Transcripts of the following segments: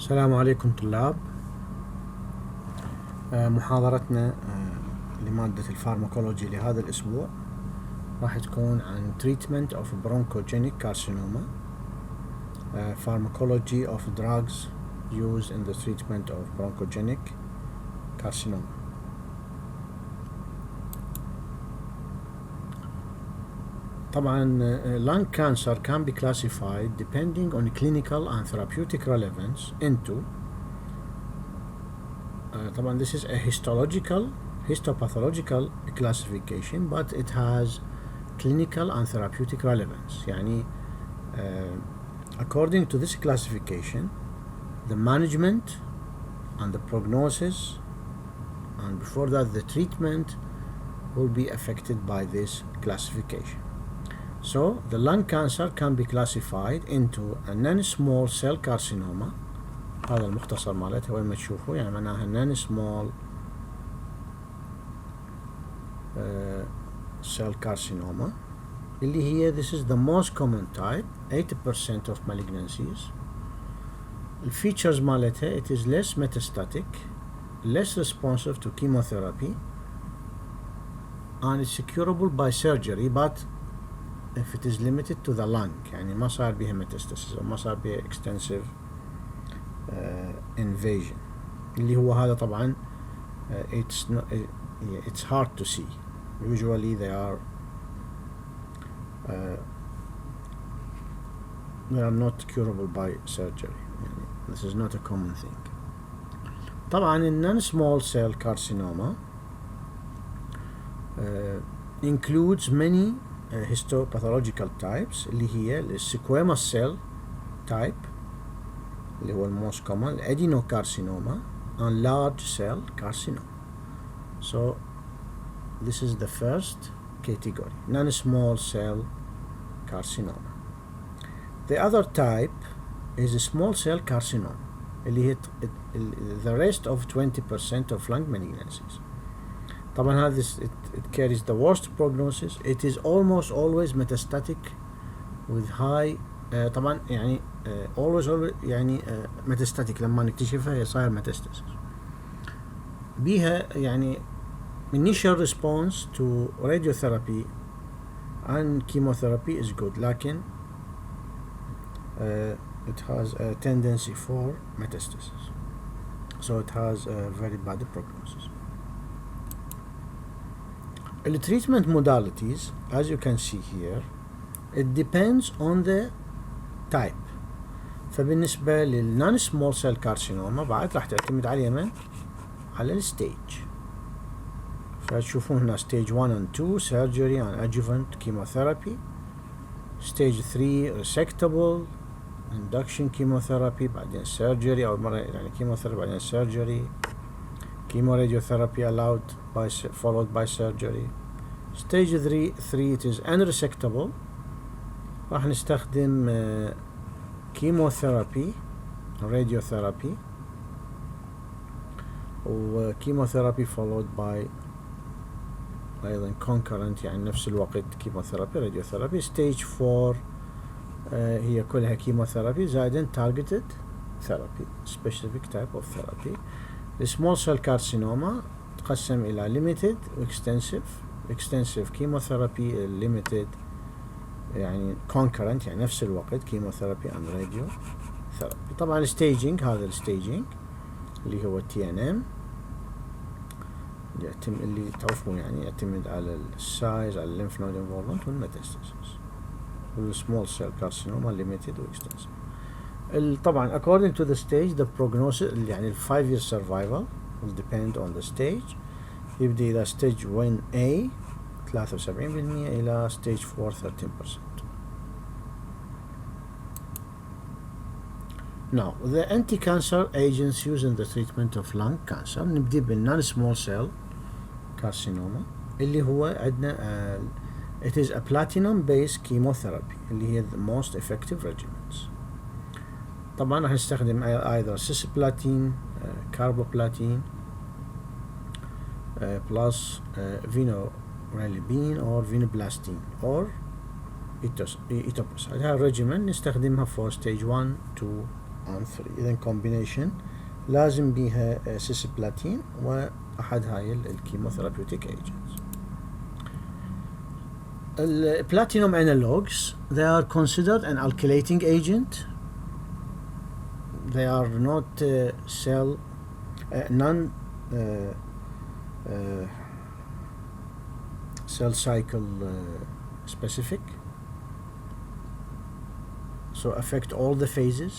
السلام عليكم طلاب. محاضرتنا لمادة الفارماكولوجي لهذا الأسبوع راح تكون عن treatment of bronchogenic carcinoma, pharmacology of drugs used in the treatment of bronchogenic carcinoma. طبعا lung cancer can be classified depending on clinical and therapeutic relevance into طبعا this is a histopathological classification, but it has clinical and therapeutic relevance. يعني according to this classification, the management and the prognosis, and before that the treatment, will be affected by this classification. So the lung cancer can be classified into a non-small cell carcinoma. هذا المختصر مالتها وين ما تشوفوا، يعني معناها non-small cell carcinoma اللي هي this is the most common type, 80% of malignancies. The features مالتها it is less metastatic, less responsive to chemotherapy, and it's curable by surgery, but if it is limited to the lung، يعني ما صار بها metastasis أو ما صار بها extensive invasion، اللي هو هذا طبعا it's hard to see. Usually they are not curable by surgery. يعني this is not a common thing. طبعا non-small cell carcinoma includes many histopathological types اللي هي squamous cell type اللي هو most common, adenocarcinoma, and large cell carcinoma. So this is the first category, non-small cell carcinoma. The other type is a small cell carcinoma اللي هي the rest of 20% of lung malignancies. طبعا هذا it carries the worst prognosis. It is almost always metastatic with high طبعا يعني always يعني metastatic لما نكتشفها هي صاير metastasis. بيها يعني initial response to radiotherapy and chemotherapy is good, لكن it has a tendency for metastasis, so it has a very bad prognosis. The treatment modalities, as you can see here, it depends on the type. فبالنسبة للنون سمول سيل كارسينوما بعد راح تعتمد على من؟ على الستيج. فتشوفون هنا stage 1 and 2 surgery and adjuvant chemotherapy, stage 3 resectable induction chemotherapy بعدين surgery أو مرة يعني chemotherapy بعدين surgery, chemoradiotherapy allowed by followed by surgery. stage 3 it is unresectable، راح نستخدم chemotherapy radiotherapy و chemotherapy followed by أيضا concurrent يعني نفس الوقت chemotherapy radiotherapy. stage 4 هي كلها chemotherapy زائدا targeted therapy, specific type of therapy. small cell carcinoma تقسم إلى limited و extensive chemotherapy, limited يعني concurrent يعني نفس الوقت chemotherapy and radiotherapy. طبعا الستيجينج هذا الستيجينج اللي هو TNM اللي تعرفون يعني يعتمد على السايز، على الليمف نود انفولفمنت والميتاستاسيس. والسمول سيل كارسينوما limited و extensive. طبعا according to the stage the prognosis يعني ال 5 year survival will depend on the stage. يبدأ إلى stage 1A 73% إلى stage 4 13%. Now the anti-cancer agents used in the treatment of lung cancer. نبدأ بالnon small cell carcinoma اللي هو عندنا it is a platinum based chemotherapy اللي هي the most effective regimens. طبعا راح نستخدم either Cisplatin, carboplatin plus vinorelbine or vinoblastin or etoposide. هذا الريجيمن نستخدمها for stage 1 to and 3. إذا combination لازم بيها سيسبلاتين وأحد هاي الكيموثيرابيوتيك agents. Platinum analogues, they are considered an alkylating agent. They are not cell cycle specific, so affect all the phases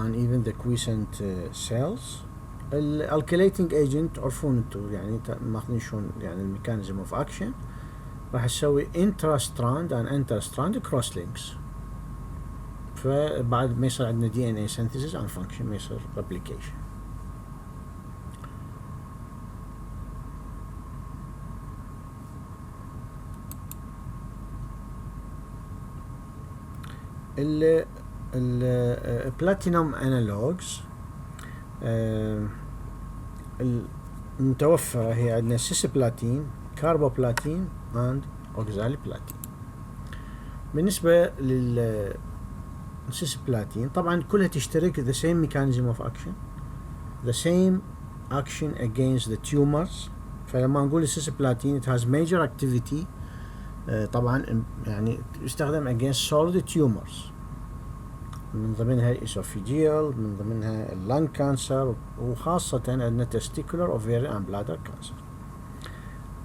and even the quiescent cells. الالكيليتنج ايجنت عرفون انتو يعني ماخذين شلون يعني الميكانيزم اوف اكشن. راح تسوي انترا ستراند and انتر ستراند كروس لينكس، فبعد ما يصير عندنا دي ان اي سينثيسيس and فانكشن ما يصير ريبليكيشن. البلاتينوم انالوجز المتوفرة هي عندنا سيسبلاتين، كاربوبلاتين and اوكزاليبلاتين. بالنسبة للسيسبلاتين طبعا كلها تشترك the same mechanism of action, the same action against the tumors. فلما نقول السيسبلاتين it has major activity طبعا يعني يستخدم against solid tumors، من ضمنها الإسوفيجيال، من ضمنها اللنج كانسر، وخاصة عندنا testicular, ovarian and bladder cancer.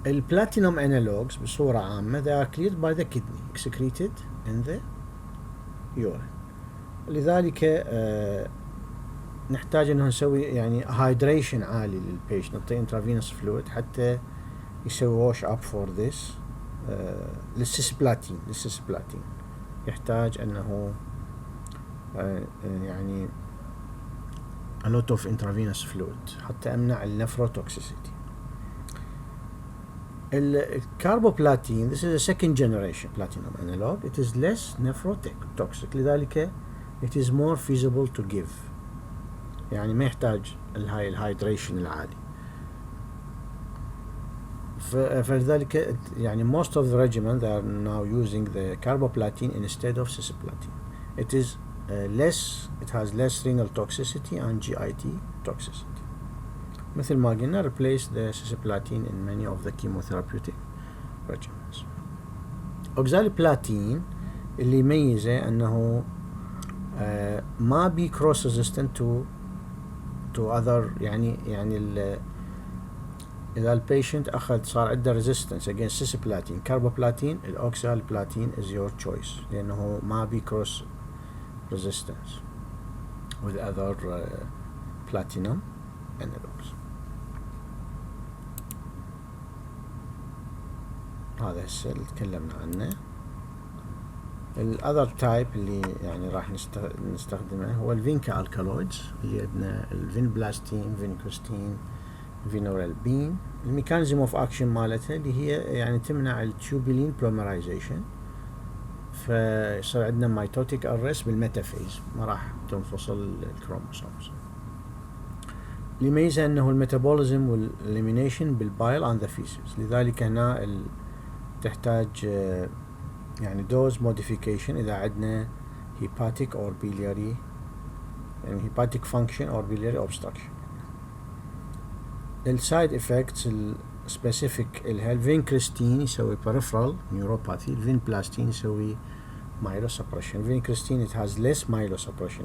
البلاتينوم analogues بصورة عامة they are cleared by the kidney, excreted in the urine. لذلك نحتاج انه نسوي يعني hydration عالي للبيشنت، نعطيه intravenous fluid حتى يسوي wash up for this. للسيسبلاتين يحتاج انه يعني a lot of intravenous fluid حتى امنع النفروتوكسيسيتي. الكاربوبلاتين this is a second generation platinum analog. It is less nephrotoxic، لذلك it is more feasible to give، يعني ما يحتاج هاي الهايدريشن العالي. فلذلك يعني most of the regimen they are now using the carboplatin instead of cisplatin. It is it has less renal toxicity and GIT toxicity. مثل ما قلنا replace the cisplatin in many of the chemotherapeutic regimens. oxaliplatin اللي يميزه انه ما بي cross resistant to other يعني إذا البيشنت أخذ صار عنده resistance against cisplatin carboplatin الأوكسالبلاتين is your choice، لأنه ما بي cross resistance with other platinum analogues. هذا هسه اللي تكلمنا عنه. الأذر تايب اللي يعني راح نستخدمه هو الفينكا الكالويدز، اللي عندنا الفينبلاستين، فينكريستين، فينورالبين. الميكانيزم اوف اكشن مالتها اللي هي يعني تمنع التوبولين بوليمرايزيشن، فيصير عندنا ميتوتيك ارست بالميتافيز، ما راح تنفصل الكروموسومز. اللي يميزها انه الميتابوليزم والاليمينيشن بالبايل اند ذا فيسز، لذلك هنا تحتاج يعني دوز موديفيكيشن اذا عندنا هيباتيك اور بيلياري، يعني هيباتيك فانكشن اور بيلياري اوبستراكشن. السايد افكتس السبيسيفيك الها الفينكريستين يسوي peripheral neuropathy، الفينبلاستين يسوي myelosuppression. الفينكريستين it has less myelosuppression.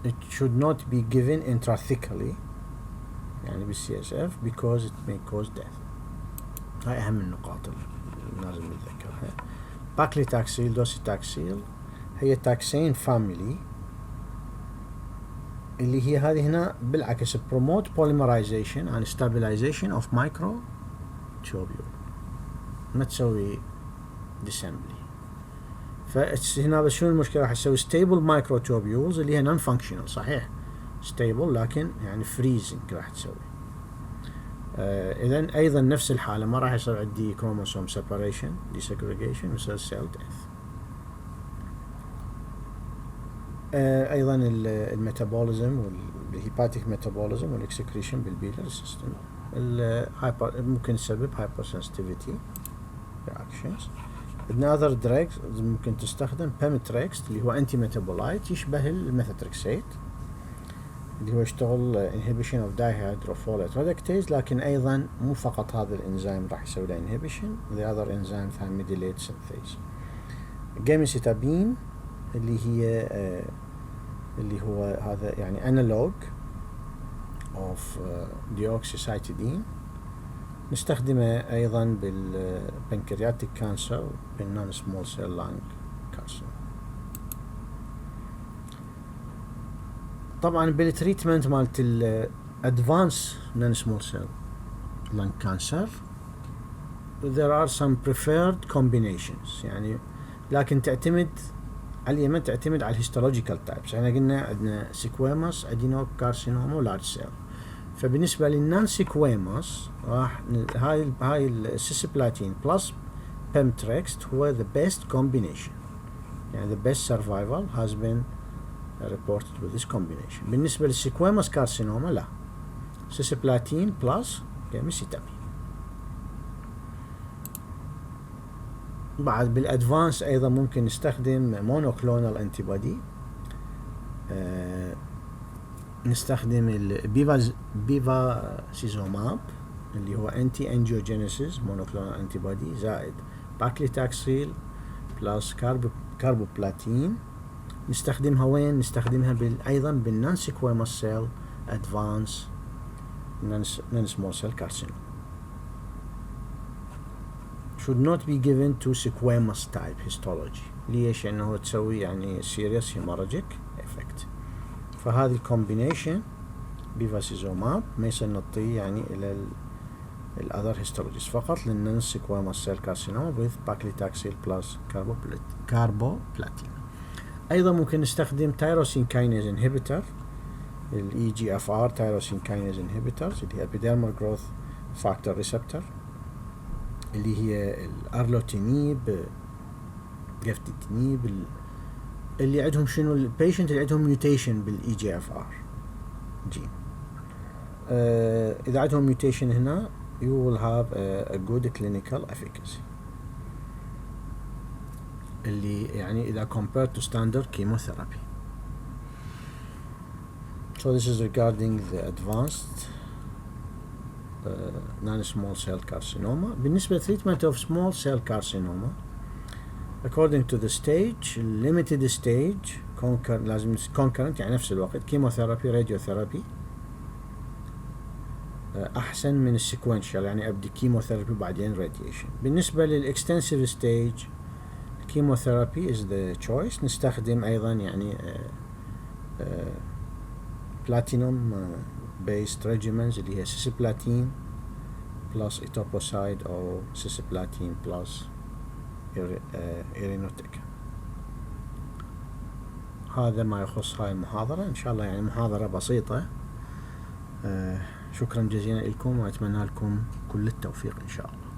it should not be given intrathecally يعني بالCSF because it may cause death. هاي أهم النقاط اللي لازم نتذكرها. باكليتاكسيل، دوسيتاكسيل هي تاكسين فاميلي، اللي هي هذه هنا بالعكس promote polymerization and stabilization of microtubule، ما تسوي disassembly. فهنا بس شنو المشكلة؟ راح تسوي stable microtubules اللي هي non functional، صحيح stable لكن يعني freezing راح تسوي. إذن أيضا نفس الحالة ما راح يصير عندي chromosome separation desegregation، يصير cell death. أيضا الميتابوليزم والهيباتيك ميتابوليزم والاكسكريشن بالبيلر سيستم ممكن يسبب hypersensitivity reactions. عندنا other drugs ممكن تستخدم pemetrexed اللي هو anti metabolite يشبه الميثوتريكسيت اللي هو يشتغل inhibition of dihydrofolate reductase، لكن أيضا مو فقط هذا الإنزيم راح يسوي له inhibition، the other enzyme thymidylate synthase. جيميسيتابين اللي هو هذا يعني analog of deoxycytidine، نستخدمه أيضا بالبنكرياتيك كانسر بالنون سمول سيل لانج كارسينوما. طبعا بالتريتمنت مالت الادفانس نون سمول سيل لانج كانسر there are some preferred combinations، يعني لكن تعتمد على اليمن، تعتمد على الهيستولوجيكال تايبس. احنا قلنا عندنا سيكويموس ادينوكارسينوما ولارج سيل، فبالنسبه للنون سيكويموس راح هاي السيسبلاتين بلس بيمتريكست هو the best combination، يعني the best survival has been reported with this combination. بالنسبه للسيكويموس كارسينوما لا، سيسبلاتين بلس جيميسيتابين. بعد بالادفانس ايضا ممكن نستخدم مونوكلونال انتي بودي، نستخدم البيفاسيزوماب اللي هو انتي انجيوجينيسيس مونوكلونال انتي بودي زائد باكليتاكسيل بلس كاربوبلاتين. نستخدمها وين؟ نستخدمها ايضا بالنون سيكويموس سيل ادفانس نون سمول سيل كارسينوما. should not be given to squamous type histology. ليش؟ لأنه تسوي يعني serious hemorrhagic effect. فهذه الكومبينيشن بيفاسيزوماب ما يصير نعطيه يعني إلى other histologies، فقط للنون سيكويموس سيل كارسينوما with paclitaxel plus carboplatin. أيضا ممكن نستخدم تايروسين كاينيز انهبيتر، ال EGFR تايروسين كاينيز انهبيترز اللي هي epidermal growth factor receptor، اللي هي الارلوتينيب، جفتيتينيب، اللي عندهم شنو البيشنت اللي عندهم ميوتيشن بالاي جي اف ار جين. اذا عندهم ميوتيشن هنا you will have a good clinical efficacy، اللي يعني اذا compared to standard chemotherapy. So this is regarding the advanced non-small cell carcinoma. بالنسبة treatment of small cell carcinoma according to the stage، limited stage لازم concurrent يعني نفس الوقت chemotherapy radiotherapy أحسن من السيكونشال، يعني أبدي chemotherapy بعدين radiation. بالنسبة للextensive stage chemotherapy is the choice. نستخدم أيضا يعني platinum based regimens اللي هي سيسبلاتين plus etoposide أو سيسبلاتين plus إيرينوتيك. هذا ما يخص هاي المحاضرة، إن شاء الله يعني محاضرة بسيطة. شكرا جزيلا لكم وأتمنى لكم كل التوفيق إن شاء الله.